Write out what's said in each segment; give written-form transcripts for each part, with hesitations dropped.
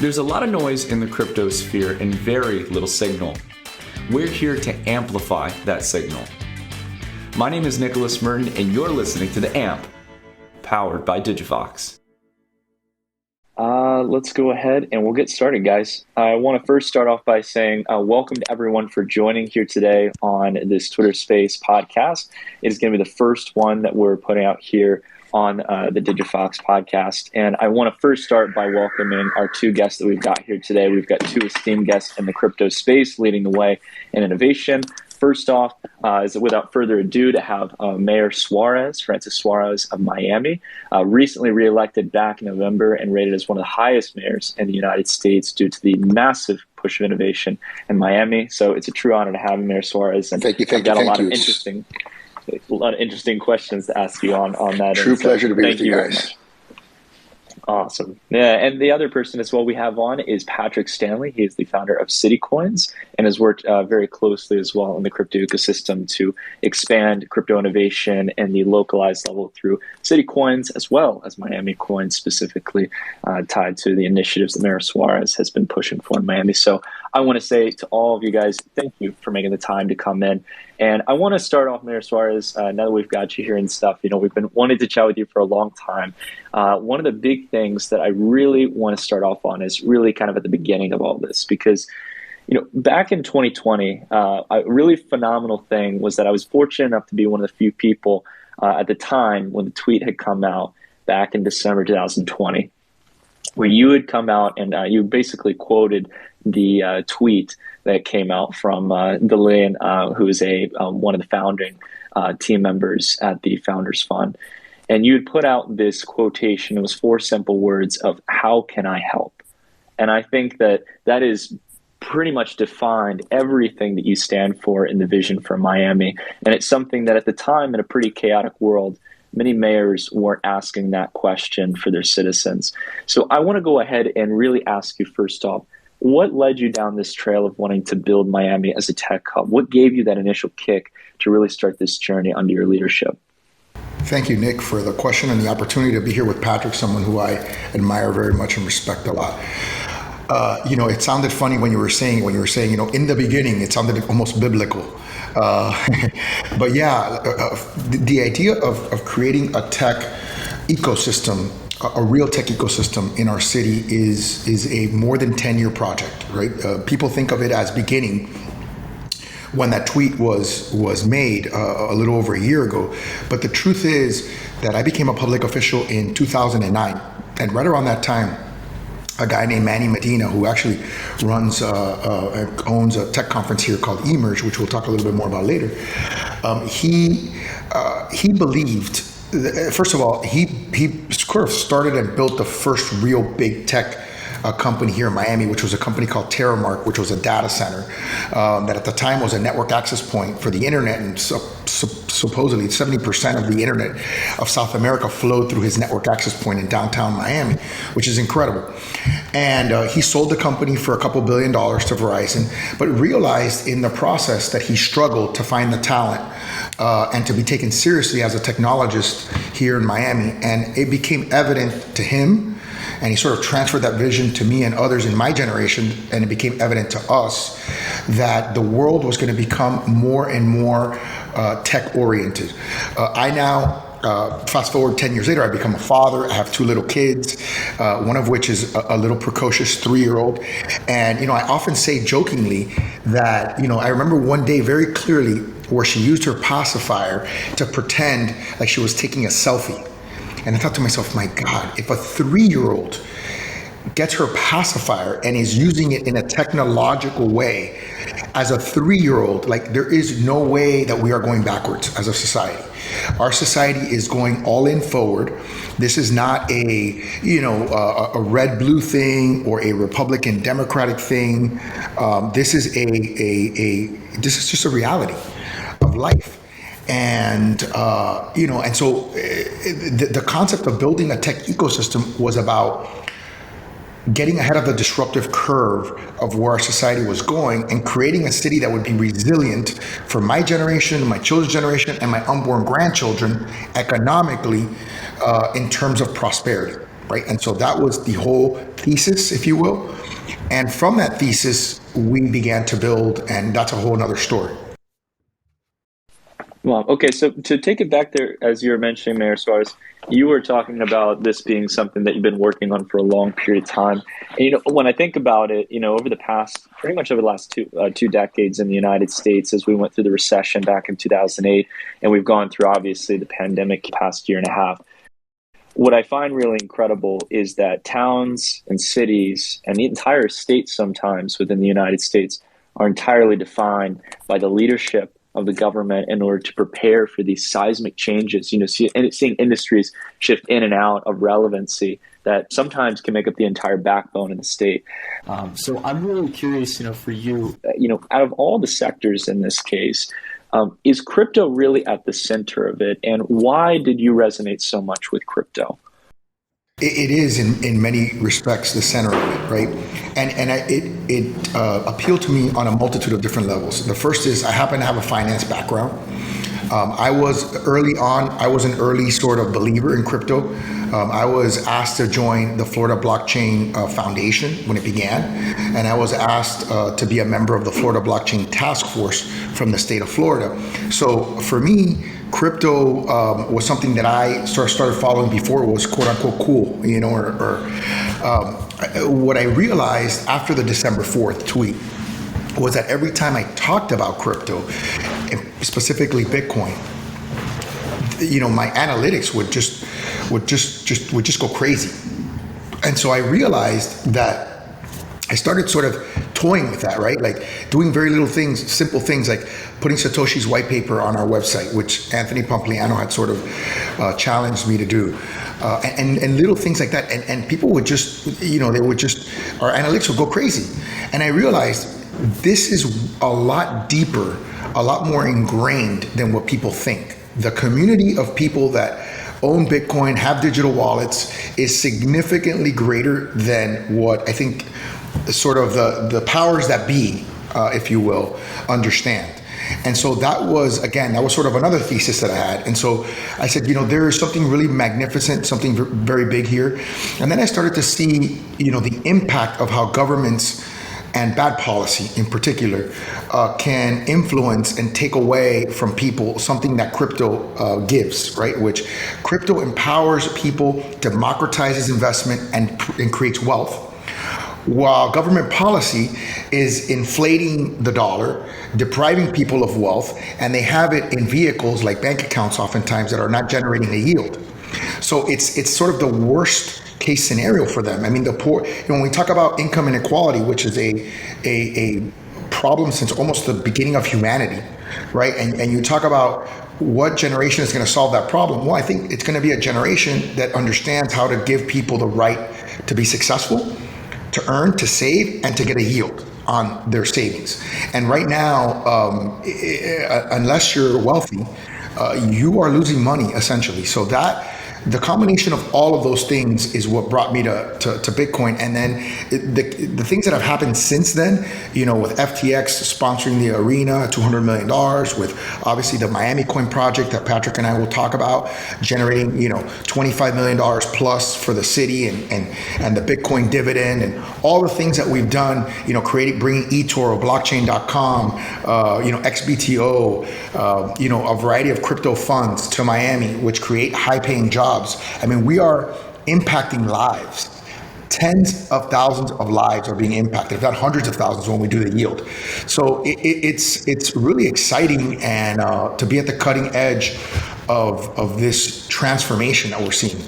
There's a lot of noise in the crypto sphere and very little signal. We're here to amplify that signal. My name is Nicholas Merton, and you're listening to The AMP, powered by Digifox. Let's go ahead and we'll get started, guys. I want to first start off by saying welcome to everyone for joining here today on this Twitter Space podcast. It is going to be the first one that we're putting out here on the Digifox podcast. And I want to first start by welcoming our two guests that we've got here today. We've got two esteemed guests in the crypto space leading the way in innovation. First off, is without further ado to have Mayor Suarez, Francis Suarez of Miami, recently reelected back in November and rated as one of the highest mayors in the United States due to the massive push of innovation in Miami. So it's a true honor to have Mayor Suarez. And thank you. I've got a lot of interesting questions to ask you on that. True pleasure to be with you guys. Awesome. Yeah, and the other person as well we have on is Patrick Stanley. He is the founder of CityCoins and has worked very closely as well in the crypto ecosystem to expand crypto innovation and the localized level through CityCoins as well as Miami Coins, specifically tied to the initiatives that Mayor Suarez has been pushing for in Miami. So I want to say to all of you guys, thank you for making the time to come in. And I want to start off, Mayor Suarez, now that we've got you here and stuff, we've been wanting to chat with you for a long time. One of the big things that I really want to start off on is really kind of at the beginning of all this, because, back in 2020, a really phenomenal thing was that I was fortunate enough to be one of the few people at the time when the tweet had come out back in December 2020, where you had come out and you basically quoted the tweet that came out from Delaney, who is one of the founding team members at the Founders Fund. And you had put out this quotation. It was 4 simple words of "How can I help?" And I think that is pretty much defined everything that you stand for in the vision for Miami. And it's something that at the time, in a pretty chaotic world, many mayors weren't asking that question for their citizens. So I want to go ahead and really ask you first off, what led you down this trail of wanting to build Miami as a tech hub? What gave you that initial kick to really start this journey under your leadership? Thank you, Nick, for the question and the opportunity to be here with Patrick, someone who I admire very much and respect a lot. It sounded funny when you were saying, in the beginning, it sounded almost biblical. But yeah, the idea of creating a tech ecosystem, a real tech ecosystem in our city is a more than 10-year project, right? People think of it as beginning when that tweet was made a little over a year ago. But the truth is that I became a public official in 2009. And right around that time, a guy named Manny Medina, who actually owns a tech conference here called Emerge, which we'll talk a little bit more about later. He believed, first of all, he sort of started and built the first real big tech company here in Miami, which was a company called Terramark, which was a data center that at the time was a network access point for the internet, and supposedly 70% of the internet of South America flowed through his network access point in downtown Miami, which is incredible. And he sold the company for a couple $1 billion to Verizon, but realized in the process that he struggled to find the talent and to be taken seriously as a technologist here in Miami. And it became evident to him, and he sort of transferred that vision to me and others in my generation, and it became evident to us that the world was going to become more and more tech-oriented. I now, fast forward 10 years later, I become a father. I have 2 little kids, one of which is a little precocious 3-year-old. And, I often say jokingly that, I remember one day very clearly where she used her pacifier to pretend like she was taking a selfie. And I thought to myself, my God, if a 3-year-old gets her pacifier and is using it in a technological way, as a 3-year-old, there is no way that we are going backwards as a society. Our society is going all in forward. This is not a red-blue thing or a Republican-Democratic thing. This is just a reality of life. And, and so the concept of building a tech ecosystem was about getting ahead of the disruptive curve of where our society was going and creating a city that would be resilient for my generation, my children's generation, and my unborn grandchildren economically in terms of prosperity, right? And so that was the whole thesis, if you will. And from that thesis, we began to build, and that's a whole nother story. Well, okay, so to take it back there, as you were mentioning, Mayor Suarez, you were talking about this being something that you've been working on for a long period of time. And, when I think about it, over the past, pretty much over the last two decades in the United States, as we went through the recession back in 2008, and we've gone through, obviously, the pandemic the past year and a half, what I find really incredible is that towns and cities and the entire state sometimes within the United States are entirely defined by the leadership of the government in order to prepare for these seismic changes, seeing industries shift in and out of relevancy that sometimes can make up the entire backbone of the state. So I'm really curious, for you, out of all the sectors in this case, is crypto really at the center of it? And why did you resonate so much with crypto? It is in many respects the center of it, right? And it appealed to me on a multitude of different levels. The first is I happen to have a finance background. I was an early sort of believer in crypto. I was asked to join the Florida Blockchain Foundation when it began, and I was asked to be a member of the Florida Blockchain Task Force from the state of Florida. So for me, crypto was something that I started following before it was quote unquote cool, what I realized after the December 4th tweet was that every time I talked about crypto, and specifically Bitcoin, my analytics would just go crazy. And so I realized that I started sort of toying with that, right? Like doing very little things, simple things like putting Satoshi's white paper on our website, which Anthony Pompliano had sort of challenged me to do. And little things like that. And people would just, our analytics would go crazy. And I realized this is a lot deeper, a lot more ingrained than what people think. The community of people that own Bitcoin, have digital wallets, is significantly greater than what I think sort of the powers that be, if you will, understand. And so that was sort of another thesis that I had. And so I said, there is something really magnificent, something very big here. And then I started to see, the impact of how governments and bad policy in particular can influence and take away from people something that crypto gives, right? Which crypto empowers people, democratizes investment, and creates wealth. While government policy is inflating the dollar, depriving people of wealth, and they have it in vehicles like bank accounts oftentimes that are not generating a yield. So it's sort of the worst case scenario for them. I mean, the poor, when we talk about income inequality, which is a problem since almost the beginning of humanity, right? And you talk about what generation is going to solve that problem. Well, I think it's going to be a generation that understands how to give people the right to be successful, to earn, to save, and to get a yield on their savings. And right now, unless you're wealthy, you are losing money essentially. So that the combination of all of those things is what brought me to Bitcoin. And then the things that have happened since then, with FTX sponsoring the arena, $200 million, with obviously the Miami Coin project that Patrick and I will talk about, generating, $25 million plus for the city, and the Bitcoin dividend, and all the things that we've done, bringing eToro, blockchain.com, XBTO, a variety of crypto funds to Miami, which create high paying jobs. I mean, we are impacting lives. Tens of thousands of lives are being impacted, if not hundreds of thousands when we do the yield. So it's really exciting, and to be at the cutting edge of this transformation that we're seeing.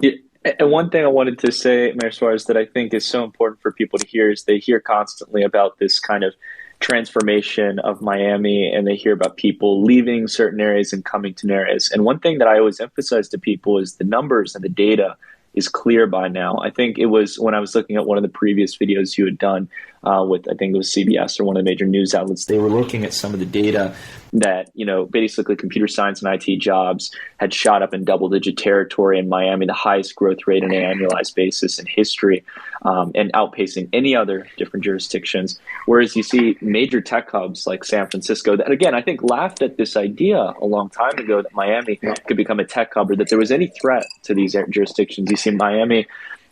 Yeah. And one thing I wanted to say, Mayor Suarez, that I think is so important for people to hear is they hear constantly about this kind of transformation of Miami, and they hear about people leaving certain areas and coming to new areas. And one thing that I always emphasize to people is the numbers and the data is clear by now. I think it was when I was looking at one of the previous videos you had done with, I think it was CBS or one of the major news outlets, they were looking at some of the data that, basically computer science and IT jobs had shot up in double-digit territory in Miami, the highest growth rate on an annualized basis in history, and outpacing any other different jurisdictions. Whereas you see major tech hubs like San Francisco that, again, I think laughed at this idea a long time ago that Miami could become a tech hub or that there was any threat to these jurisdictions. You see Miami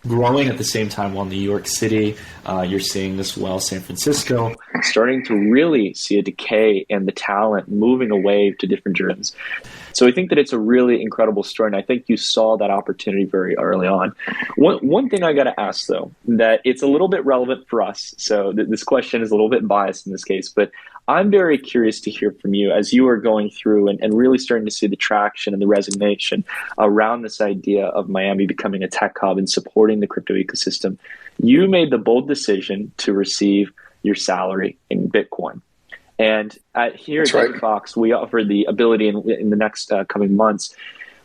growing at the same time, while New York City, you're seeing this well, San Francisco. Starting to really see a decay in the talent moving away to different jurisdictions. So I think that it's a really incredible story, and I think you saw that opportunity very early on. One thing I got to ask, though, that it's a little bit relevant for us, so this question is a little bit biased in this case, but I'm very curious to hear from you as you are going through and really starting to see the traction and the resignation around this idea of Miami becoming a tech hub and supporting the crypto ecosystem. You made the bold decision to receive your salary in Bitcoin. And here at David Fox, we offer the ability in the next coming months,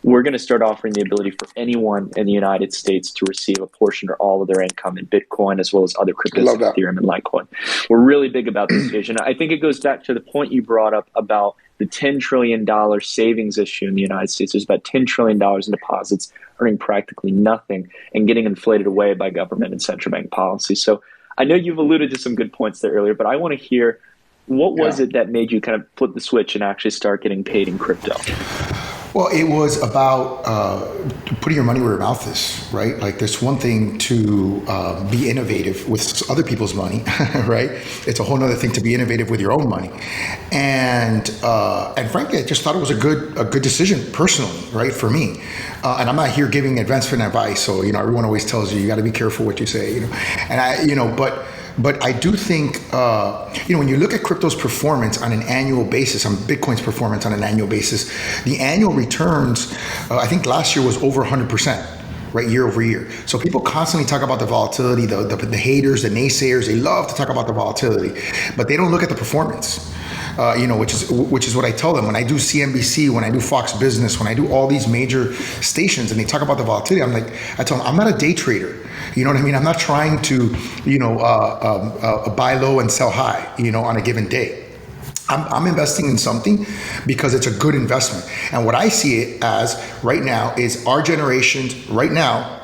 we're going to start offering the ability for anyone in the United States to receive a portion or all of their income in Bitcoin, as well as other cryptos like Ethereum and Litecoin. We're really big about this vision. I think it goes back to the point you brought up about the $10 trillion savings issue in the United States. There's about $10 trillion in deposits earning practically nothing and getting inflated away by government and central bank policy. So I know you've alluded to some good points there earlier, but I want to hear, what was it that made you kind of flip the switch and actually start getting paid in crypto? Well, it was about putting your money where your mouth is, right? Like, there's one thing to be innovative with other people's money, right? It's a whole other thing to be innovative with your own money. And frankly, I just thought it was a good decision personally, right, for me. And I'm not here giving investment advice, so everyone always tells you got to be careful what you say, and But I do think, when you look at crypto's performance on an annual basis, on Bitcoin's performance on an annual basis, the annual returns, I think last year was over 100%, right, year over year. So people constantly talk about the volatility, the haters, the naysayers, they love to talk about the volatility, but they don't look at the performance. Which is what I tell them when I do CNBC, when I do Fox Business, when I do all these major stations, and they talk about the volatility. I tell them, I'm not a day trader. You know what I mean? I'm not trying to, buy low and sell high, on a given day. I'm investing in something because it's a good investment. And what I see it as right now is our generation. Right now,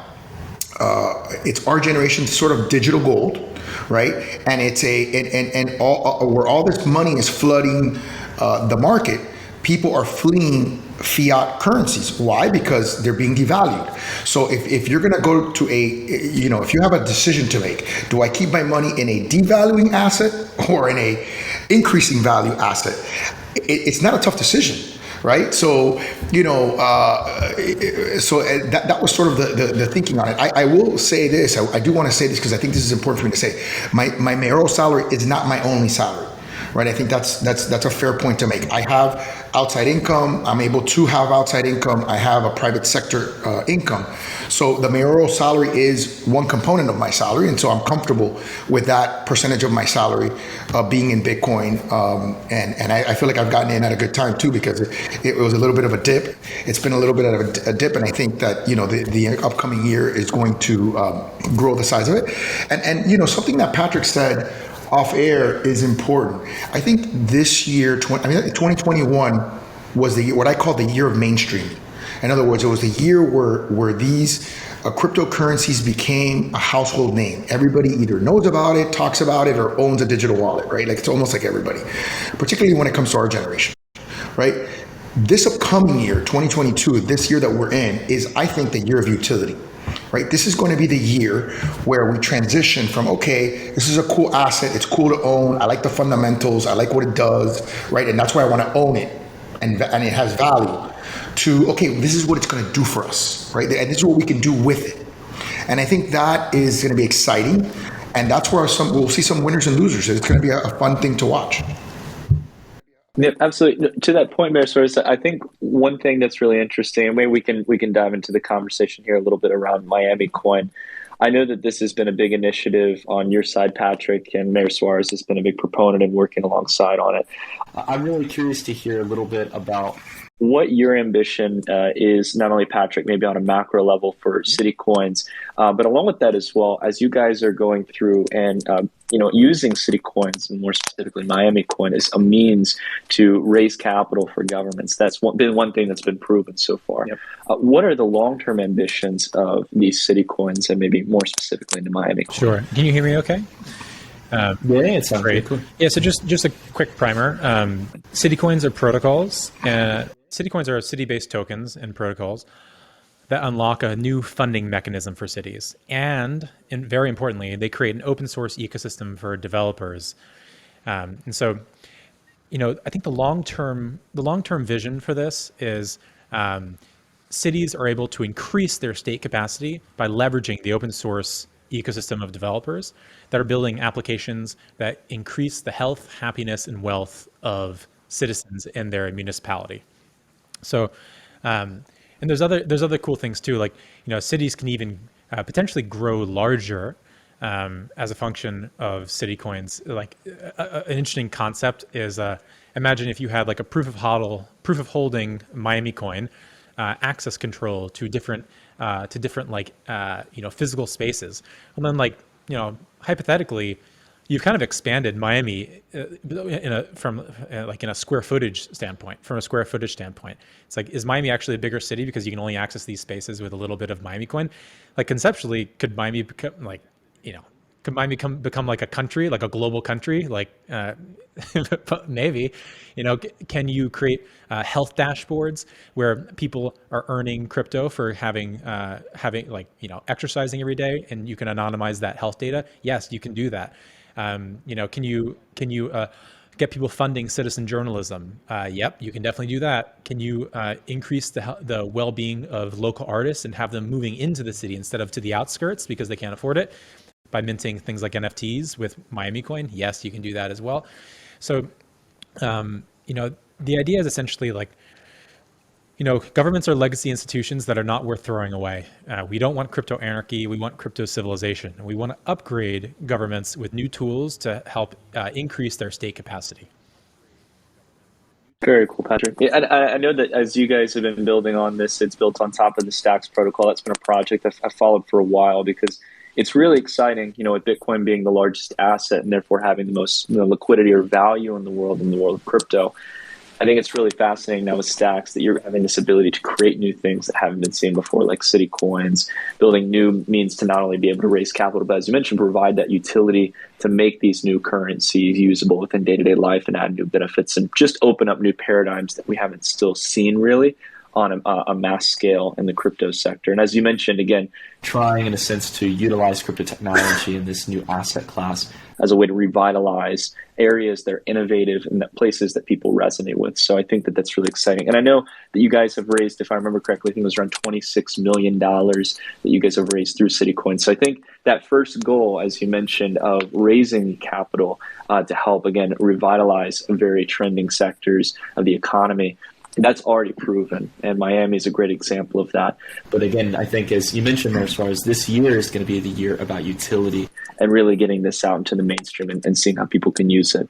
it's our generation's sort of digital gold. Right, and it's where all this money is flooding the market. People are fleeing fiat currencies. Why? Because they're being devalued. So if you're going to go to if you have a decision to make, do I keep my money in a devaluing asset or in a increasing value asset? It's not a tough decision. Right, so that was sort of the thinking on it. I will say this. I do want to say this because I think this is important for me to say. My mayoral salary is not my only salary. Right, I think that's a fair point to make. I have outside income. I'm able to have outside income. I have a private sector income. So the mayoral salary is one component of my salary, and so I'm comfortable with that percentage of my salary being in Bitcoin. And I feel like I've gotten in at a good time too, because it was a little bit of a dip. It's been a little bit of a dip, and I think that the upcoming year is going to grow the size of it. And something that Patrick said off air is important. I think this year, 2021 was what I call the year of mainstream. In other words, it was the year where these cryptocurrencies became a household name. Everybody either knows about it, talks about it, or owns a digital wallet, right? Like, it's almost like everybody, particularly when it comes to our generation, right? This upcoming year, 2022, this year that we're in, is, I think, the year of utility. Right, this is going to be the year where we transition from, okay, this is a cool asset, it's cool to own, I like the fundamentals, I like what it does, right, and that's why I want to own it, and it has value, to, okay, this is what it's going to do for us, right, and this is what we can do with it. And I think that is going to be exciting, and that's where we'll see some winners and losers. It's going to be a fun thing to watch. Yeah, absolutely. To that point, Mayor Suarez, I think one thing that's really interesting, and maybe we can dive into the conversation here a little bit around Miami Coin. I know that this has been a big initiative on your side, Patrick, and Mayor Suarez has been a big proponent and working alongside on it. I'm really curious to hear a little bit about what your ambition is, not only, Patrick, maybe on a macro level for CityCoins, but along with that as well, as you guys are going through and using CityCoins, and more specifically Miami Coin, as a means to raise capital for governments. That's been one thing that's been proven so far. Yep. What are the long-term ambitions of these CityCoins, and maybe more specifically into Miami Coin? Sure. Can you hear me okay? Yeah, it sounds great. Cool. Yeah, so just a quick primer. CityCoins are protocols. CityCoins are city-based tokens and protocols that unlock a new funding mechanism for cities. And very importantly, they create an open source ecosystem for developers. And so, I think the long-term vision for this is cities are able to increase their state capacity by leveraging the open source ecosystem of developers that are building applications that increase the health, happiness, and wealth of citizens in their municipality. So, and there's other cool things too. Like, cities can even potentially grow larger as a function of CityCoins. Like an interesting concept is imagine if you had like a proof of holding Miami coin, access control to different like physical spaces, and then like hypothetically, you've kind of expanded Miami from a square footage standpoint. From a square footage standpoint, it's like, is Miami actually a bigger city because you can only access these spaces with a little bit of Miami coin? Like conceptually, could Miami become like, could Miami become like a country, like a global country? Like maybe, can you create health dashboards where people are earning crypto for having like exercising every day, and you can anonymize that health data? Yes, you can do that. Can you get people funding citizen journalism? Yep, you can definitely do that. Can you increase the well-being of local artists and have them moving into the city instead of to the outskirts because they can't afford it, by minting things like NFTs with Miami coin? Yes, you can do that as well. So, the idea is essentially like, governments are legacy institutions that are not worth throwing away. We don't want crypto anarchy. We want crypto civilization. And we want to upgrade governments with new tools to help increase their state capacity. Very cool, Patrick. Yeah, and I know that as you guys have been building on this, it's built on top of the Stacks protocol. That's been a project I've followed for a while because it's really exciting, with Bitcoin being the largest asset and therefore having the most liquidity or value in the world of crypto. I think it's really fascinating now with Stacks that you're having this ability to create new things that haven't been seen before, like CityCoins, building new means to not only be able to raise capital, but as you mentioned, provide that utility to make these new currencies usable within day-to-day life and add new benefits and just open up new paradigms that we haven't still seen really on a mass scale in the crypto sector. And as you mentioned, again, trying in a sense to utilize crypto technology in this new asset class as a way to revitalize areas that are innovative and that places that people resonate with. So I think that that's really exciting. And I know that you guys have raised, if I remember correctly, I think it was around $26 million that you guys have raised through CityCoins. So I think that first goal, as you mentioned, of raising capital to help, again, revitalize very trending sectors of the economy, that's already proven, and Miami is a great example of that. But again, I think as you mentioned there, as far as this year is going to be the year about utility and really getting this out into the mainstream and seeing how people can use it.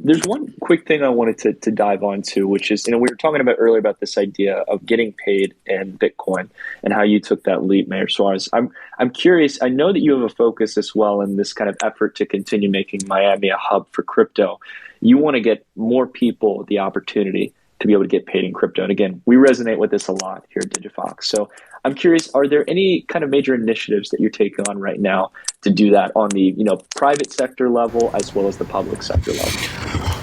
There's one quick thing I wanted to dive onto, which is, we were talking about earlier about this idea of getting paid in Bitcoin and how you took that leap, Mayor Suarez. I'm curious. I know that you have a focus as well in this kind of effort to continue making Miami a hub for crypto. You want to get more people the opportunity to be able to get paid in crypto. And again, we resonate with this a lot here at Digifox. So I'm curious, are there any kind of major initiatives that you're taking on right now to do that on the private sector level as well as the public sector level?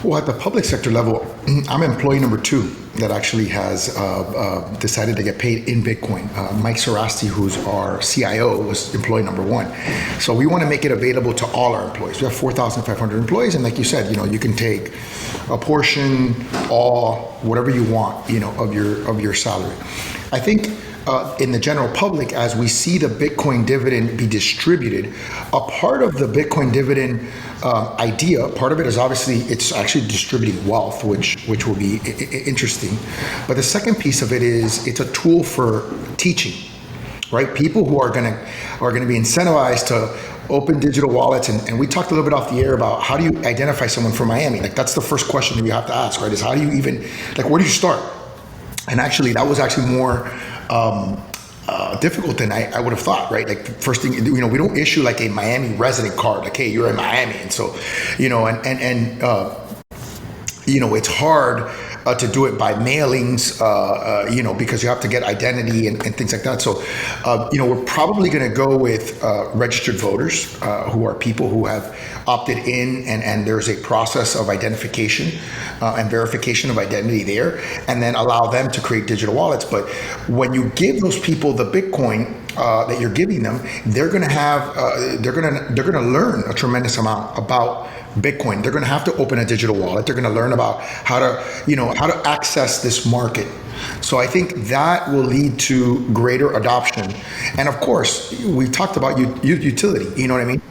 Well, at the public sector level, I'm employee number 2 that actually has decided to get paid in Bitcoin. Mike Sarasti, who's our CIO, was employee number 1. So we want to make it available to all our employees. We have 4,500 employees, and like you said, you can take a portion, all, whatever you want, of your salary. I think in the general public, as we see the Bitcoin dividend be distributed, a part of the Bitcoin dividend idea, part of it is obviously it's actually distributing wealth, which will be interesting. But the second piece of it is it's a tool for teaching, right? People who are going to be incentivized to open digital wallets, and we talked a little bit off the air about how do you identify someone from Miami? Like that's the first question that you have to ask, right? Is how do you even, like, where do you start? And actually, that was actually more difficult than I would have thought, right? Like the first thing, we don't issue like a Miami resident card, like, hey, you're in Miami. And so, it's hard to do it by mailings, because you have to get identity and things like that. So, we're probably going to go with registered voters, who are people who have opted in, and there's a process of identification and verification of identity there, and then allow them to create digital wallets. But when you give those people the Bitcoin that you're giving them, they're going to have they're going to learn a tremendous amount about Bitcoin. They're going to have to open a digital wallet. They're going to learn about how to access this market. So I think that will lead to greater adoption. And of course, we talked about utility. You know what I mean?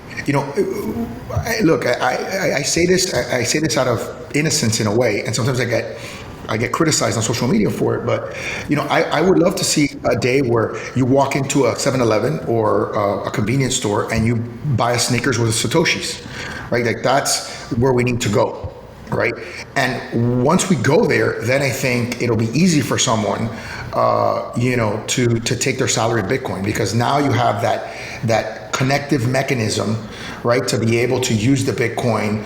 Look, I say this out of innocence in a way, and sometimes I get criticized on social media for it, but I would love to see a day where you walk into a 7-Eleven or a convenience store and you buy a Snickers with Satoshis, right? Like, that's where we need to go, right? And once we go there, then I think it'll be easy for someone, to take their salary in Bitcoin, because now you have that connective mechanism, right, to be able to use the Bitcoin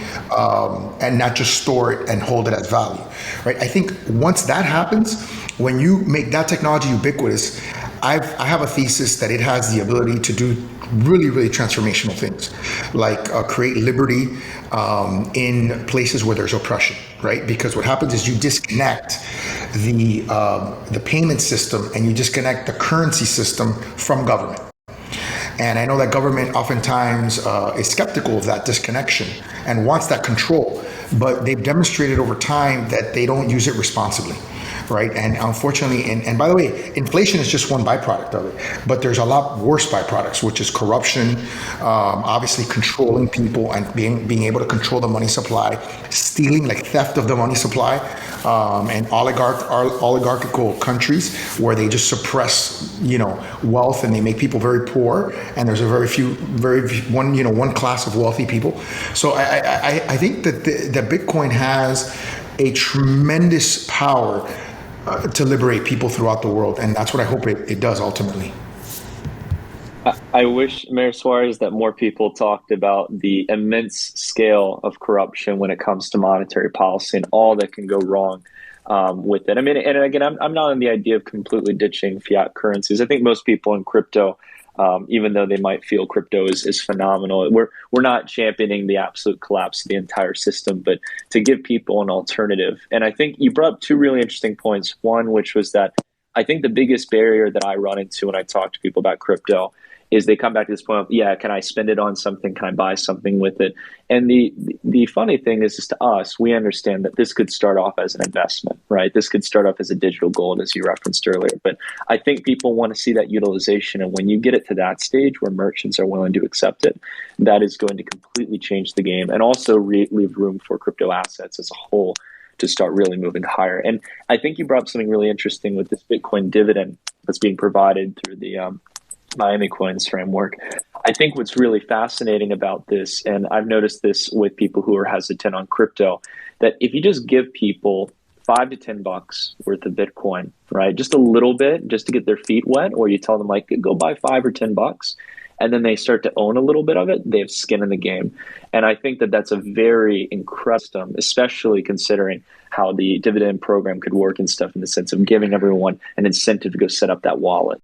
and not just store it and hold it as value, right? I think once that happens, when you make that technology ubiquitous, I have a thesis that it has the ability to do really, really transformational things, like create liberty in places where there's oppression, right? Because what happens is you disconnect the payment system and you disconnect the currency system from government. And I know that government oftentimes is skeptical of that disconnection and wants that control, but they've demonstrated over time that they don't use it responsibly, right? And unfortunately, and by the way, inflation is just one byproduct of it, but there's a lot worse byproducts, which is corruption, obviously controlling people and being able to control the money supply, stealing, like theft of the money supply, and oligarchical countries where they just suppress, wealth, and they make people very poor, and there's a one class of wealthy people. So I think that Bitcoin has a tremendous power to liberate people throughout the world, and that's what I hope it does ultimately. I wish, Mayor Suarez, that more people talked about the immense scale of corruption when it comes to monetary policy and all that can go wrong with it. I mean, and again, I'm not on the idea of completely ditching fiat currencies. I think most people in crypto, even though they might feel crypto is phenomenal, we're not championing the absolute collapse of the entire system, but to give people an alternative. And I think you brought up two really interesting points. One, which was that I think the biggest barrier that I run into when I talk to people about crypto is they come back to this point of, can I spend it on something? Can I buy something with it? And the funny thing is to us, we understand that this could start off as an investment, right? This could start off as a digital gold, as you referenced earlier. But I think people want to see that utilization. And when you get it to that stage where merchants are willing to accept it, that is going to completely change the game and also leave room for crypto assets as a whole to start really moving higher. And I think you brought up something really interesting with this Bitcoin dividend that's being provided through the Miami Coins framework. I think what's really fascinating about this, and I've noticed this with people who are hesitant on crypto, that if you just give people $5 to $10 worth of Bitcoin, right, just a little bit, just to get their feet wet, or you tell them like, go buy $5 or $10, and then they start to own a little bit of it, they have skin in the game. And I think that that's a very incredible system, especially considering how the dividend program could work and stuff, in the sense of giving everyone an incentive to go set up that wallet.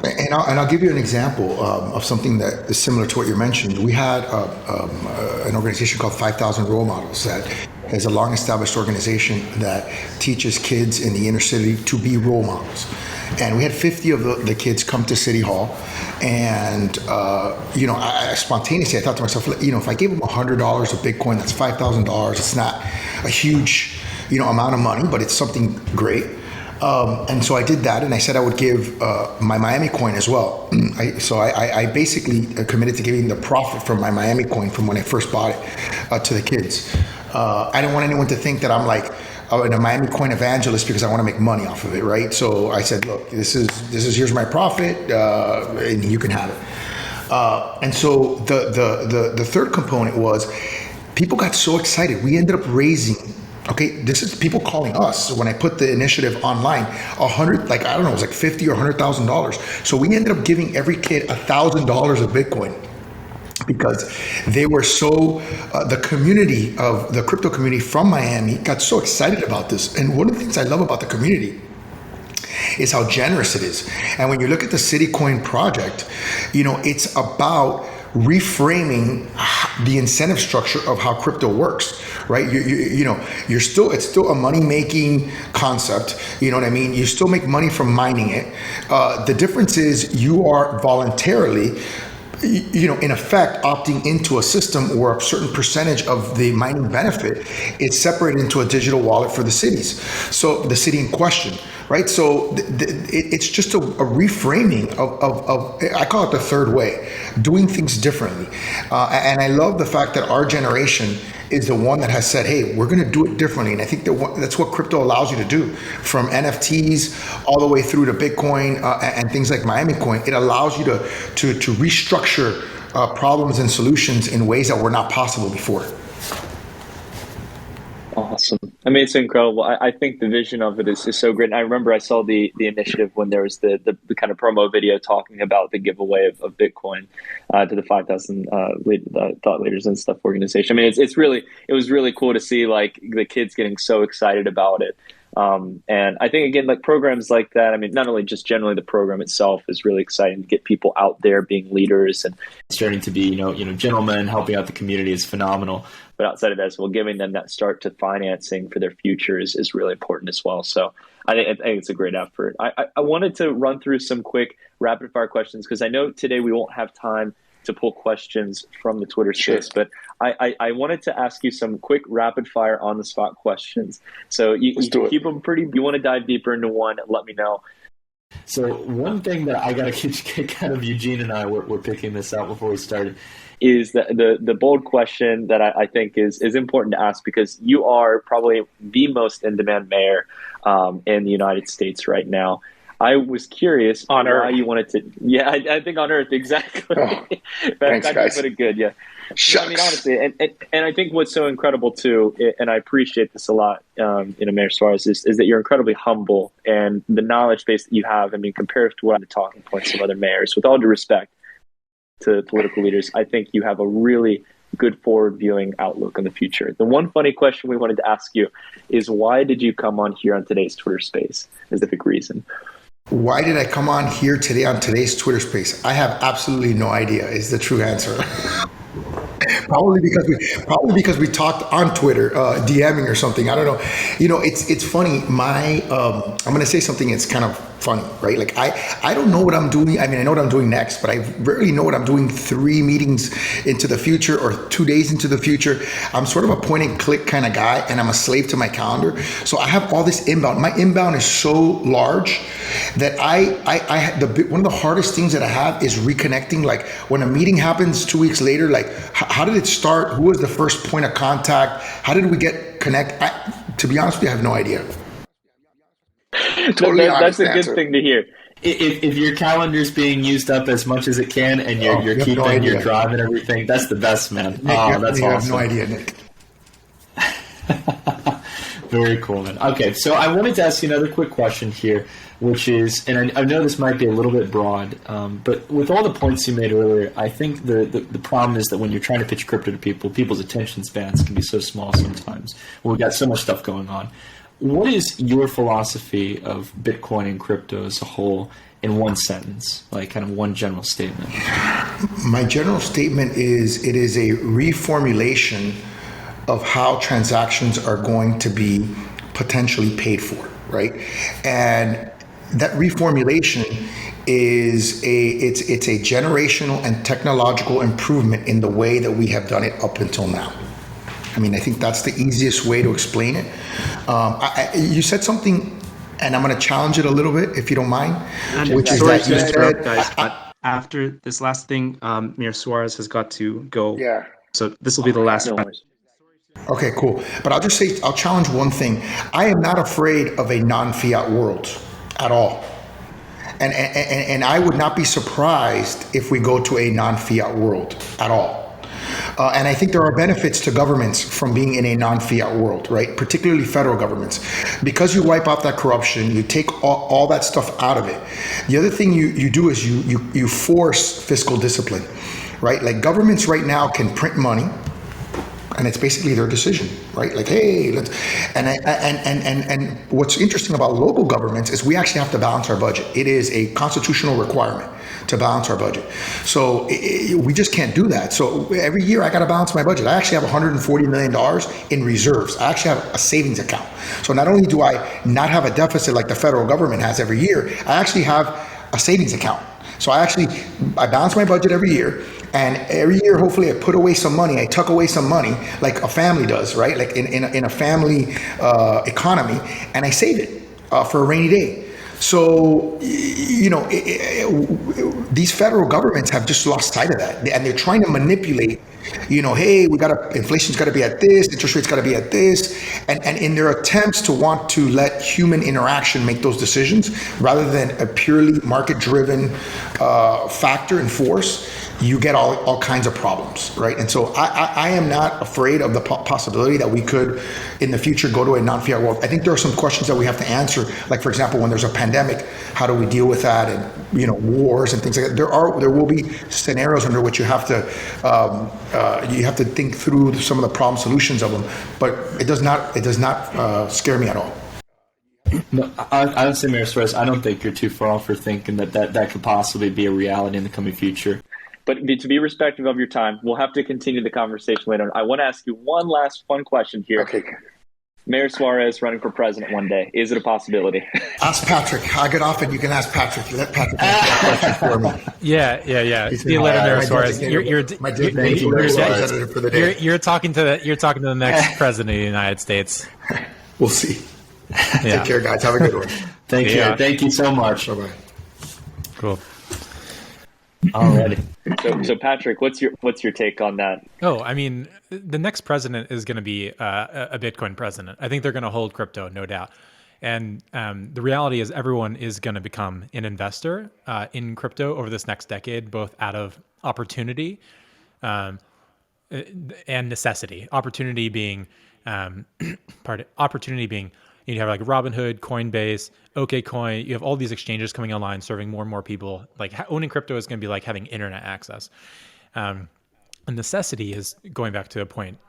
And I'll give you an example of something that is similar to what you mentioned. We had an organization called 5,000 Role Models that is a long-established organization that teaches kids in the inner city to be role models. And we had 50 of the kids come to City Hall, and I spontaneously, I thought to myself, if I gave them $100 of Bitcoin, that's $5,000. It's not a huge, amount of money, but it's something great. And so I did that, and I said I would give my Miami coin as well. I basically committed to giving the profit from my Miami coin from when I first bought it to the kids. I didn't want anyone to think that I'm like a Miami coin evangelist because I want to make money off of it, right? So I said, look, this is here's my profit, and you can have it. And so the third component was people got so excited. We ended up raising. Okay, this is people calling us when I put the initiative online. It was like $50,000 or $100,000. So we ended up giving every kid $1,000 of Bitcoin. because they were so, the community of the crypto community from Miami got so excited about this. And one of the things I love about the community is how generous it is. And when you look at the CityCoin project, it's about reframing the incentive structure of how crypto works, right? It's still a money-making concept. You know what I mean? You still make money from mining it. The difference is you are voluntarily, in effect, opting into a system where a certain percentage of the mining benefit is separated into a digital wallet for the cities. So the city in question, right? So it's just a reframing of, I call it the third way, doing things differently. And I love the fact that our generation is the one that has said, hey, we're going to do it differently. And I think that's what crypto allows you to do, from NFTs all the way through to Bitcoin and things like Miami Coin. It allows you to restructure problems and solutions in ways that were not possible before. Awesome. I mean, it's incredible. I think the vision of it is so great. And I remember I saw the initiative when there was the kind of promo video talking about the giveaway of Bitcoin to the 5,000 thought leaders and stuff organization. I mean, it was really cool to see like the kids getting so excited about it. And I think, again, like programs like that, I mean, not only just generally the program itself is really exciting to get people out there being leaders and starting to be, gentlemen, helping out the community is phenomenal. But outside of that as well, giving them that start to financing for their futures is really important as well. So I think it's a great effort. I wanted to run through some quick rapid fire questions because I know today we won't have time to pull questions from the Twitter space, but I wanted to ask you some quick rapid fire on the spot questions. So you can keep them pretty. If you want to dive deeper into one, let me know. So one thing that I got a kick out of Eugene and I were picking this out before we started is the bold question that I think is important to ask because you are probably the most in-demand mayor in the United States right now. I was curious on why Earth. You wanted to. Yeah, I think on Earth, exactly. Oh, thanks, guys. Put it good, yeah. Shucks. I mean, honestly, and I think what's so incredible too, and I appreciate this a lot, Mayor Suarez, is that you're incredibly humble and the knowledge base that you have. I mean, compared to what are the talking points of other mayors, with all due respect to political leaders, I think you have a really good forward-viewing outlook on the future. The one funny question we wanted to ask you is why did you come on here on today's Twitter Space? Specific reason. Why did I come on here today on today's Twitter Space? I have absolutely no idea is the true answer. Probably because we talked on Twitter, DMing or something. I don't know. It's funny. I'm going to say something that's kind of funny, right? Like I don't know what I'm doing. I mean, I know what I'm doing next, but I rarely know what I'm doing 3 meetings into the future or 2 days into the future. I'm sort of a point and click kind of guy, and I'm a slave to my calendar. So I have all this inbound. My inbound is so large that one of the hardest things that I have is reconnecting. Like when a meeting happens 2 weeks later, like how did it start? Who was the first point of contact? How did we get connect? To be honest with you, I have no idea. Totally that's a good thing to hear. If your calendar's being used up as much as it can and you're keeping your drive and everything, that's the best, man. Nick, that's you awesome. have no idea, Nick. Very cool, man. Okay, so I wanted to ask you another quick question here, which is, and I know this might be a little bit broad, but with all the points you made earlier, I think the problem is that when you're trying to pitch crypto to people, people's attention spans can be so small sometimes. We've got so much stuff going on. What is your philosophy of Bitcoin and crypto as a whole in one sentence, like kind of one general statement? My general statement is it is a reformulation of how transactions are going to be potentially paid for, right? And that reformulation is it's a generational and technological improvement in the way that we have done it up until now. I mean, I think that's the easiest way to explain it. You said something, and I'm going to challenge it a little bit, if you don't mind, which is that you said, guys, but after this last thing, Mayor Suarez has got to go. Yeah. So this will be the last one. Okay, cool. But I'll challenge one thing. I am not afraid of a non-fiat world at all. And I would not be surprised if we go to a non-fiat world at all. And I think there are benefits to governments from being in a non-fiat world, right? Particularly federal governments. Because you wipe out that corruption, you take all that stuff out of it. The other thing you do is you force fiscal discipline, right? Like governments right now can print money, and it's basically their decision, right? Like, hey, let's. And what's interesting about local governments is we actually have to balance our budget. It is a constitutional requirement to balance our budget. So we just can't do that. So every year I got to balance my budget. I actually have $140 million in reserves. I actually have a savings account. So not only do I not have a deficit like the federal government has every year, I actually have a savings account. So I balance my budget every year, and every year, hopefully, I put away some money. I tuck away some money, like a family does, right? Like in a family economy, and I save it for a rainy day. So, these federal governments have just lost sight of that, and they're trying to manipulate. Hey, inflation's got to be at this, interest rates got to be at this, and in their attempts to want to let human interaction make those decisions rather than a purely market-driven factor and force, you get all kinds of problems, right? And so I am not afraid of the possibility that we could, in the future, go to a non-fiat world. I think there are some questions that we have to answer, like, for example, when there's a pandemic, how do we deal with that, and wars and things like that. There will be scenarios under which you have to think through some of the problem solutions of them, but it does not scare me at all. No, I would say, Mayor Suarez, I don't think you're too far off for thinking that could possibly be a reality in the coming future. But to be respectful of your time, we'll have to continue the conversation later. I want to ask you one last fun question here. Okay. Mayor Suarez running for president one day. Is it a possibility? Ask Patrick. I get off and you can ask Patrick. Let Patrick answer that question for me. Yeah. See you later, Mayor Suarez. You're talking to the next president of the United States. We'll see. Take care, guys. Have a good one. Thank you. Thank you so much. Bye-bye. Cool. Alrighty. So Patrick, what's your take on that? Oh, I mean, the next president is going to be a Bitcoin president. I think they're going to hold crypto, no doubt. And the reality is everyone is going to become an investor in crypto over this next decade, both out of opportunity and necessity. Opportunity being you have like Robinhood, Coinbase, OKCoin. You have all these exchanges coming online, serving more and more people. Like owning crypto is going to be like having internet access. And necessity is going back to a point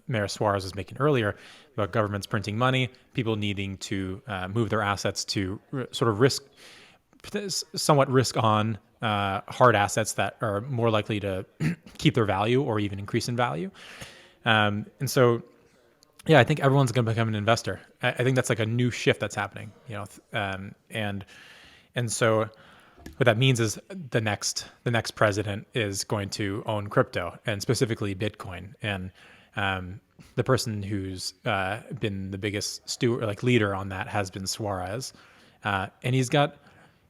Mayor Suarez was making earlier about governments printing money, people needing to move their assets to sort of somewhat risk on hard assets that are more likely to keep their value or even increase in value. And so, yeah, I think everyone's going to become an investor. I think that's like a new shift that's happening, and so what that means is the next president is going to own crypto and specifically Bitcoin. And the person who's been the biggest leader on that has been Suarez, and he's got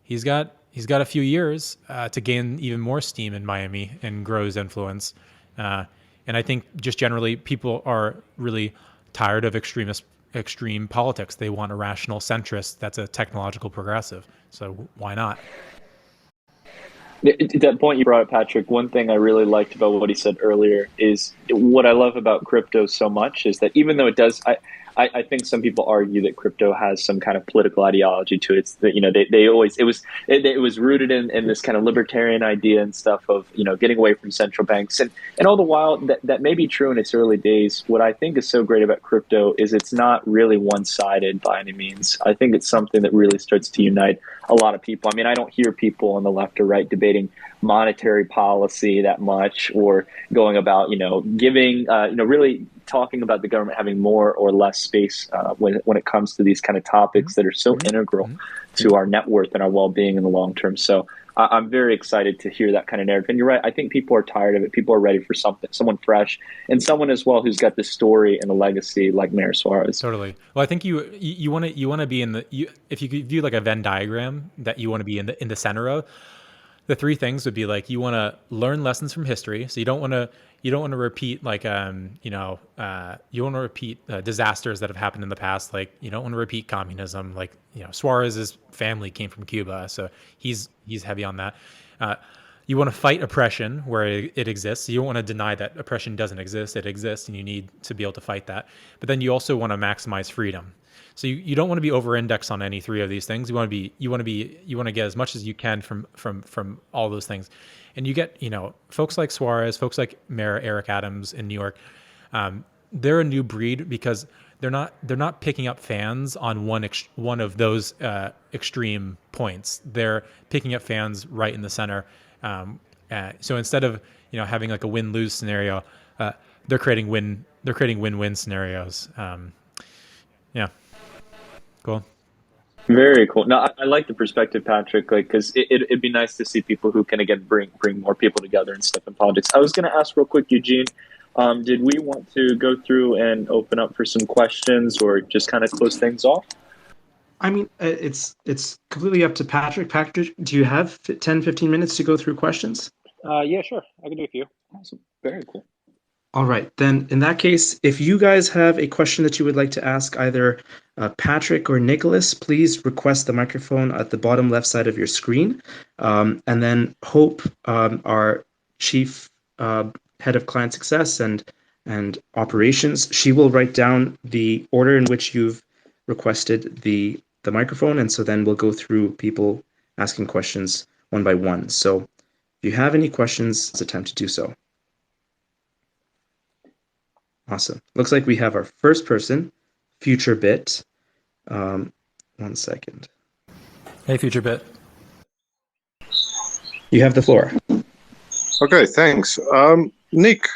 a few years to gain even more steam in Miami and grow his influence. And I think just generally people are really tired of extreme politics. They want a rational centrist that's a technological progressive. So why not? That point you brought up, Patrick, one thing I really liked about what he said earlier is what I love about crypto so much is that even though it does, I think some people argue that crypto has some kind of political ideology to it. It's that, it was rooted in this kind of libertarian idea and stuff of, getting away from central banks. And all the while that may be true in its early days. What I think is so great about crypto is it's not really one-sided by any means. I think it's something that really starts to unite a lot of people. I mean, I don't hear people on the left or right debating monetary policy that much or going about, giving, really talking about the government having more or less space when it comes to these kind of topics that are so integral to our net worth and our well-being in the long term. So I'm very excited to hear that kind of narrative. And you're right. I think people are tired of it. People are ready for someone fresh and someone as well who's got the story and a legacy like Mayor Suarez. Totally. Well, I think you want to be if you could view like a Venn diagram that you want to be in the center of. The three things would be like you want to learn lessons from history. So you don't want to repeat like you want to repeat disasters that have happened in the past. Like you don't want to repeat communism. Like Suarez's family came from Cuba, so he's heavy on that. You want to fight oppression where it exists. You don't want to deny that oppression doesn't exist. It exists, and you need to be able to fight that. But then you also want to maximize freedom. So you don't want to be over indexed on any three of these things. You want to get as much as you can from all those things. And you get, folks like Suarez, folks like Mayor Eric Adams in New York. They're a new breed because they're not picking up fans on one of those extreme points. They're picking up fans right in the center. So instead of having like a win-lose scenario, they're creating win-win scenarios. Yeah, cool. Very cool. No, I like the perspective, Patrick. Like, because it'd be nice to see people who can again bring more people together and stuff in politics. I was going to ask real quick, Eugene. Did we want to go through and open up for some questions, or just kind of close things off? I mean, it's completely up to Patrick. Patrick, do you have 10, 15 minutes to go through questions? Yeah, sure. I can do a few. Awesome. Very cool. All right, then in that case, if you guys have a question that you would like to ask either Patrick or Nicholas, please request the microphone at the bottom left side of your screen. And then Hope, our chief head of client success and operations, she will write down the order in which you've requested the microphone. And so then we'll go through people asking questions one by one. So if you have any questions, it's a time to do so. Awesome. Looks like we have our first person, FutureBit. 1 second. Hey, FutureBit. You have the floor. Okay, thanks. Nick,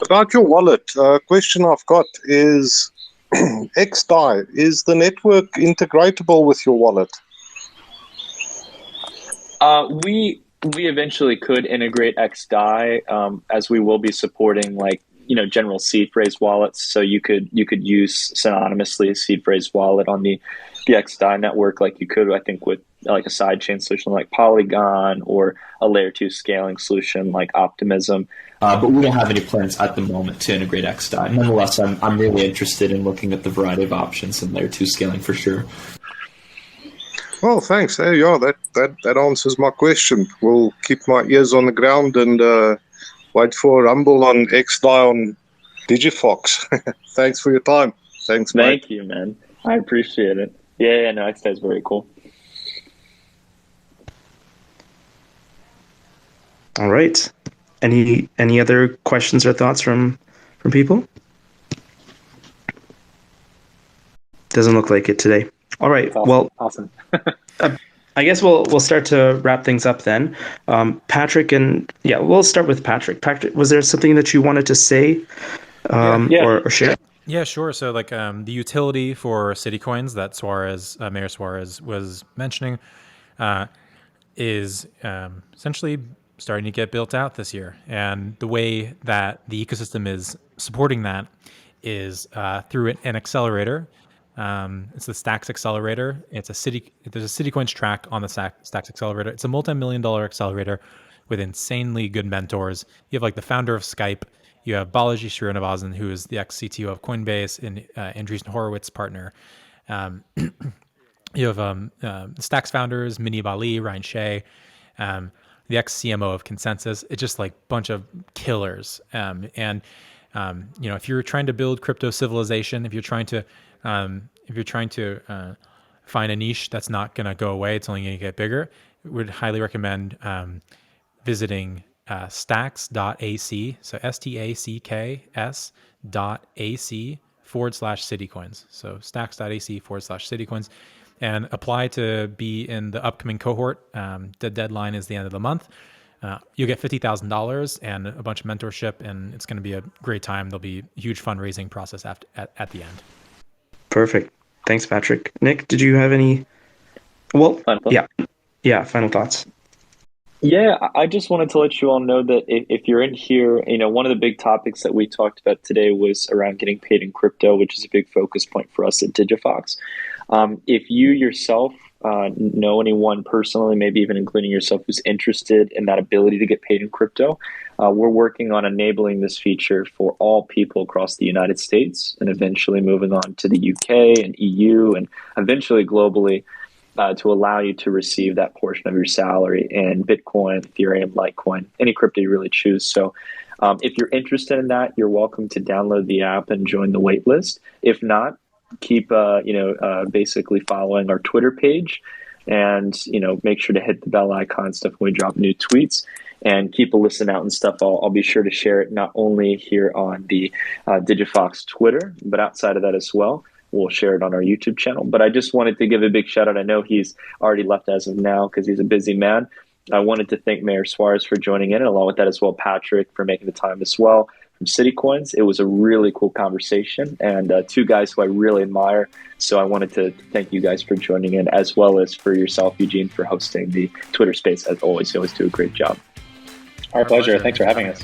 about your wallet, question I've got is XDAI, is the network integratable with your wallet? We eventually could integrate XDAI, as we will be supporting general seed phrase wallets. So you could use synonymously a seed phrase wallet on the XDAI network, like you could, I think, with like a sidechain solution like Polygon or a layer 2 scaling solution like Optimism. But we don't have any plans at the moment to integrate XDAI. Nonetheless, I'm really interested in looking at the variety of options in layer 2 scaling for sure. Well, thanks. There you are. That answers my question. We'll keep my ears on the ground and wait for a rumble on XDAI on Digifox. Thanks for your time. Thanks, mate. Thank you, man. I appreciate it. Yeah, no, XDAI is very cool. All right. Any other questions or thoughts from people? Doesn't look like it today. All right. Awesome. Well, awesome. I guess we'll start to wrap things up then. Patrick, and we'll start with Patrick. Patrick, was there something that you wanted to say or share? Yeah, sure. So the utility for CityCoins that Mayor Suarez was mentioning is essentially starting to get built out this year. And the way that the ecosystem is supporting that is through an accelerator. It's the Stacks Accelerator. There's a CityCoins track on the Stacks Accelerator. It's a multi-million-dollar accelerator with insanely good mentors. You have the founder of Skype. You have Balaji Srinivasan, who is the ex-CTO of Coinbase and Andreessen Horowitz partner. You have Stacks founders, Mini Bali, Ryan Shea, the ex-CMO of Consensus. It's just bunch of killers. If you're trying to build crypto civilization, if you're trying to find a niche that's not going to go away, it's only going to get bigger, would highly recommend visiting stacks.ac, so stacks.ac/CityCoins. So stacks.ac/CityCoins, and apply to be in the upcoming cohort. The deadline is the end of the month. You'll get $50,000 and a bunch of mentorship, and it's going to be a great time. There'll be a huge fundraising process at the end. Perfect. Thanks, Patrick. Nick, did you have any? Well, final thoughts. Yeah, I just wanted to let you all know that if you're in here, one of the big topics that we talked about today was around getting paid in crypto, which is a big focus point for us at Digifox. If you yourself know anyone personally, maybe even including yourself, who's interested in that ability to get paid in crypto, we're working on enabling this feature for all people across the United States and eventually moving on to the UK and EU and eventually globally to allow you to receive that portion of your salary in Bitcoin, Ethereum, Litecoin, any crypto you really choose. So if you're interested in that, you're welcome to download the app and join the wait list. If not, keep basically following our Twitter page, and make sure to hit the bell icon stuff when we drop new tweets, and keep a listen out and stuff. I'll be sure to share it not only here on the Digifox Twitter, but outside of that as well. We'll share it on our YouTube channel. But I just wanted to give a big shout out. I know he's already left as of now because he's a busy man. I wanted to thank Mayor Suarez for joining in, and along with that as well, Patrick for making the time as well from CityCoins. It was a really cool conversation, and two guys who I really admire. So I wanted to thank you guys for joining in, as well as for yourself, Eugene, for hosting the Twitter space. As always, you always do a great job. Our pleasure. Thanks for having us.